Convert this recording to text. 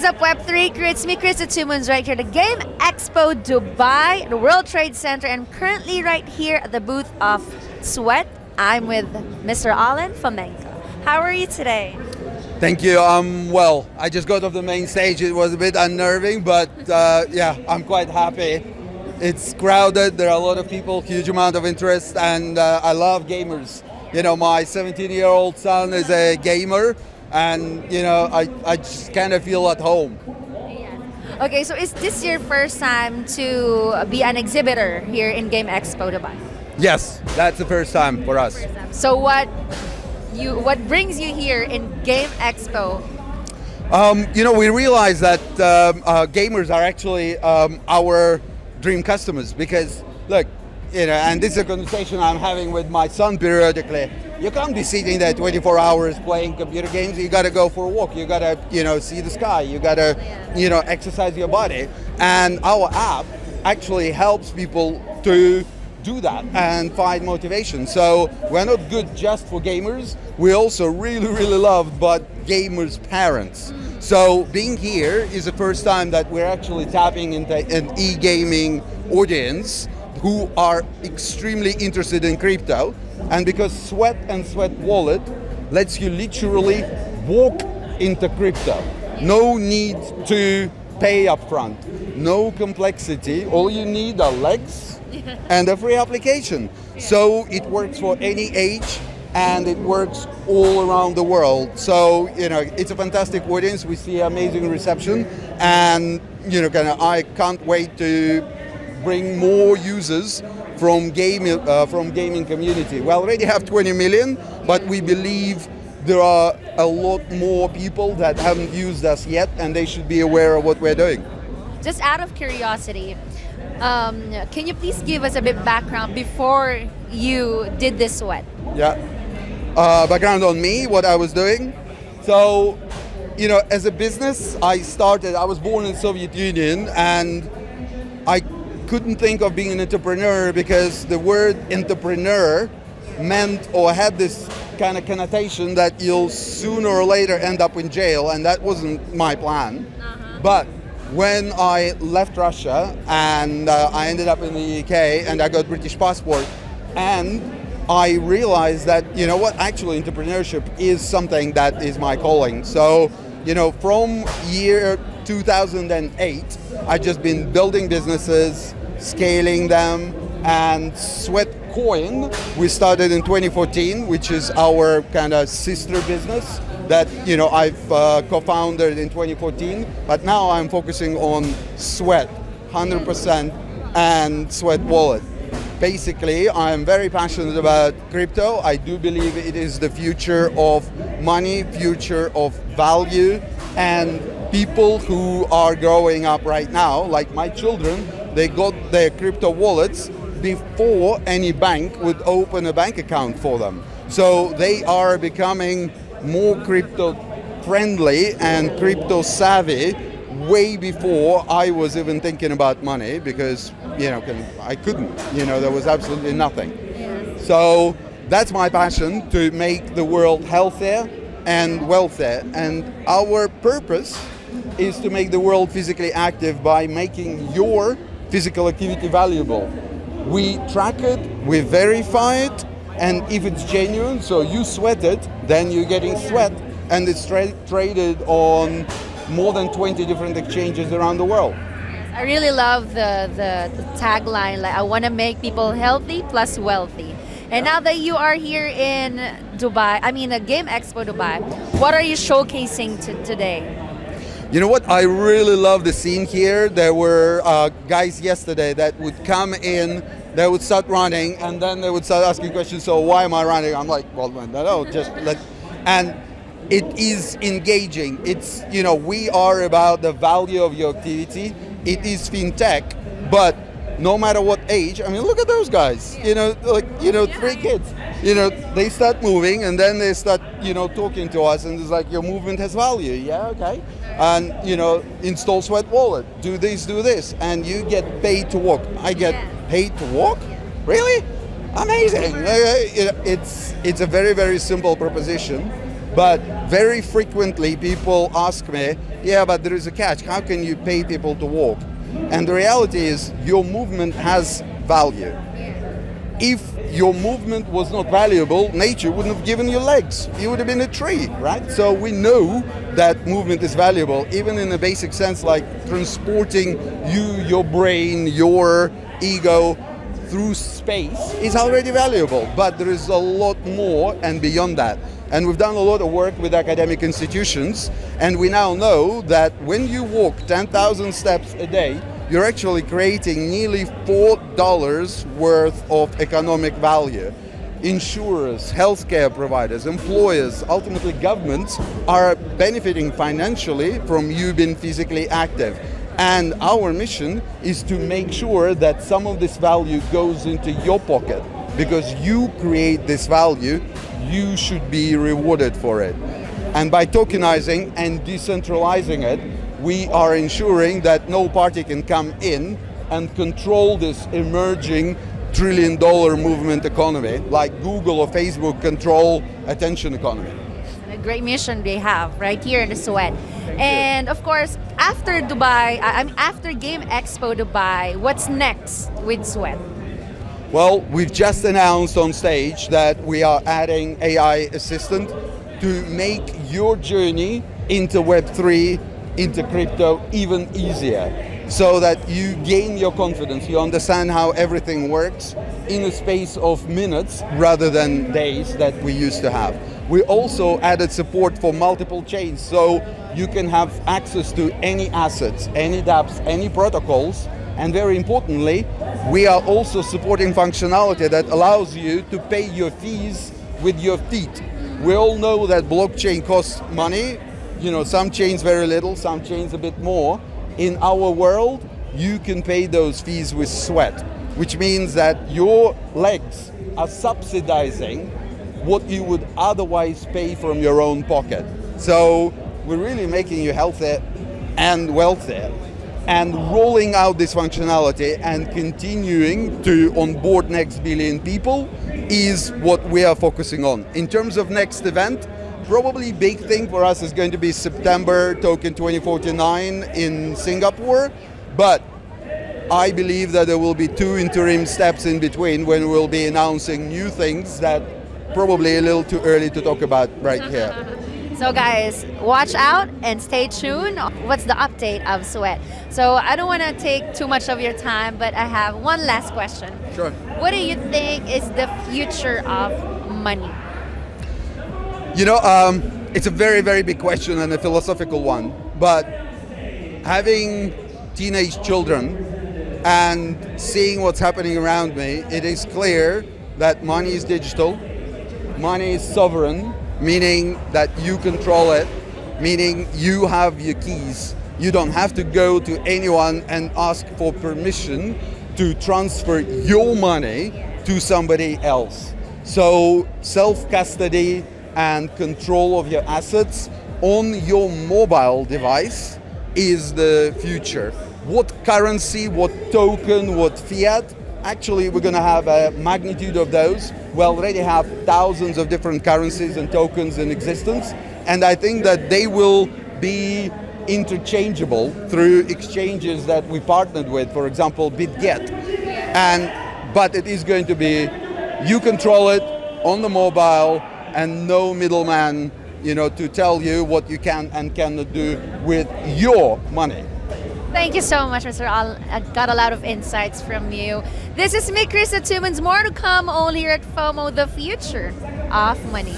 is up, Web3 crew? It's me, Chris the Two Moons, right here at the GameExpo Dubai, the World Trade Center, and currently right here at the booth of Sweat. I'm with Mr. Oleg Fomenko. How are you today? Thank you. Well, I just got off the main stage. It was a bit unnerving, but yeah, I'm quite happy. It's crowded. There are a lot of people, huge amount of interest, and I love gamers. You know, my 17-year-old son is a gamer, and you know, I just kind of feel at home. Yeah. Okay, so is this your first time to be an exhibitor here in GameExpo Dubai? Yes, that's the first time for us. So what brings you here in GameExpo? You know, we realize that gamers are actually our dream customers because, look, you know, and this is a conversation I'm having with my son periodically. You can't be sitting there 24 hours playing computer games. You got to go for a walk. You got to, you know, see the sky. You got to, you know, exercise your body. And our app actually helps people to do that and find motivation. So we're not good just for gamers. We also really loved but gamers' parents. So being here is the first time that we're actually tapping into an e-gaming audience who are extremely interested in crypto. And because Sweat and Sweat Wallet lets you literally walk into crypto. No need to pay upfront, no complexity. All you need are legs and a free application. So it works for any age and it works all around the world. So, you know, it's a fantastic audience. We see amazing reception, and you know, I can't wait to bring more users from gaming community. We already have 20 million, but we believe there are a lot more people that haven't used us yet, and they should be aware of what we're doing. Just out of curiosity, can you please give us a bit background before you did this Sweat? Yeah. Background on me, what I was doing. So, you know, as a business, I was born in the Soviet Union, and I couldn't think of being an entrepreneur because the word entrepreneur meant or had this kind of connotation that you'll sooner or later end up in jail, and that wasn't my plan. But when I left Russia and I ended up in the UK and I got British passport, and I realized that, you know what, actually entrepreneurship is something that is my calling. So, you know, from year 2008, I've just been building businesses, scaling them, and Sweat Coin, we started in 2014, which is our kind of sister business that, you know, I've co-founded in 2014, but now I'm focusing on Sweat 100% and Sweat Wallet. Basically, I'm very passionate about crypto. I do believe it is the future of money, future of value, and people who are growing up right now, like my children, they got their crypto wallets before any bank would open a bank account for them. So they are becoming more crypto friendly and crypto savvy way before I was even thinking about money, because, you know, I couldn't, you know, there was absolutely nothing. So that's my passion, to make the world healthier and wealthier. And our purpose is to make the world physically active by making your physical activity valuable. We track it, we verify it, and if it's genuine, so you sweat it, then you're getting sweat, and it's traded on more than 20 different exchanges around the world. I really love the tagline, like, I want to make people healthy plus wealthy. And now that you are here in Dubai, I mean GameExpo Dubai, what are you showcasing today? You know what, I really love the scene here. There were guys yesterday that would come in, they would start running, and then they would start asking questions, so why am I running? I'm like, well, no, just let, and it is engaging. It's, you know, we are about the value of your activity. It is fintech, but no matter what age, I mean, look at those guys, you know, like, you know, 3 kids, you know, they start moving and then they start, you know, talking to us, and it's like, your movement has value. Yeah, okay. And, you know, install Sweat Wallet, do this, and you get paid to walk. I get paid to walk? Really? Amazing. It's a very simple proposition. But very frequently people ask me, yeah, but there is a catch. How can you pay people to walk? And the reality is your movement has value. If your movement was not valuable, nature wouldn't have given you legs. You would have been a tree, right? So we know that movement is valuable, even in a basic sense, like transporting you, your brain, your ego through space is already valuable. But there is a lot more and beyond that. And we've done a lot of work with academic institutions, and we now know that when you walk 10,000 steps a day, you're actually creating nearly $4 worth of economic value. Insurers, healthcare providers, employers, ultimately governments are benefiting financially from you being physically active. And our mission is to make sure that some of this value goes into your pocket. Because you create this value, you should be rewarded for it. And by tokenizing and decentralizing it, we are ensuring that no party can come in and control this emerging trillion-dollar movement economy, like Google or Facebook control attention economy. A great mission they have right here in the Sweat. And of course, after Dubai, after GameExpo Dubai, what's next with Sweat? Well, we've just announced on stage that we are adding AI assistant to make your journey into Web3, into crypto even easier, so that you gain your confidence, you understand how everything works in a space of minutes rather than days that we used to have. We also added support for multiple chains, so you can have access to any assets, any dApps, any protocols. And very importantly, we are also supporting functionality that allows you to pay your fees with your feet. We all know that blockchain costs money. You know, some chains very little, some chains a bit more. In our world, you can pay those fees with Sweat, which means that your legs are subsidizing what you would otherwise pay from your own pocket. So we're really making you healthier and wealthier, and rolling out this functionality and continuing to onboard next billion people is what we are focusing on. In terms of next event, probably big thing for us is going to be September Token 2049 in Singapore, but I believe that there will be 2 interim steps in between when we'll be announcing new things that probably a little too early to talk about right here. So guys, watch out and stay tuned. What's the update of Sweat? So I don't want to take too much of your time, but I have one last question. Sure. What do you think is the future of money? You know, it's a very, very big question and a philosophical one, but having teenage children and seeing what's happening around me, it is clear that money is digital, money is sovereign, meaning that you control it, meaning you have your keys. You don't have to go to anyone and ask for permission to transfer your money to somebody else. So self-custody and control of your assets on your mobile device is the future. What currency, what token, what fiat? Actually, we're going to have a magnitude of those. We already have thousands of different currencies and tokens in existence, and I think that they will be interchangeable through exchanges that we partnered with, for example, BitGet. But it is going to be, you control it on the mobile and no middleman, you know, to tell you what you can and cannot do with your money. Thank you so much, Mr. Al. I got a lot of insights from you. This is me, Chris at Tumans. More to come only here at FOMO, the future of money.